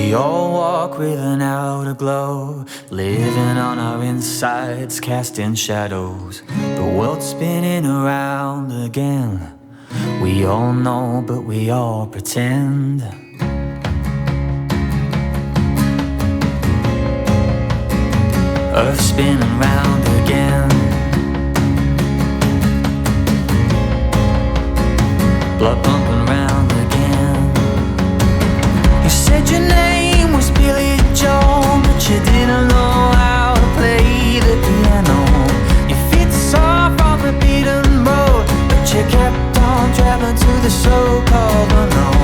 We all walk with an outer glow, living on our insides, casting shadows. The world's spinning around again. We all know, but we all pretend. Earth spinning round again. Blood pumping round again. You said your name was Billy Joel, but you didn't know how to play the piano. Your feet saw from the beaten road, but you kept on traveling to the so-called unknown.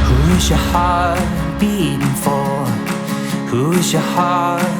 Who is your heart beating for? Who is your heart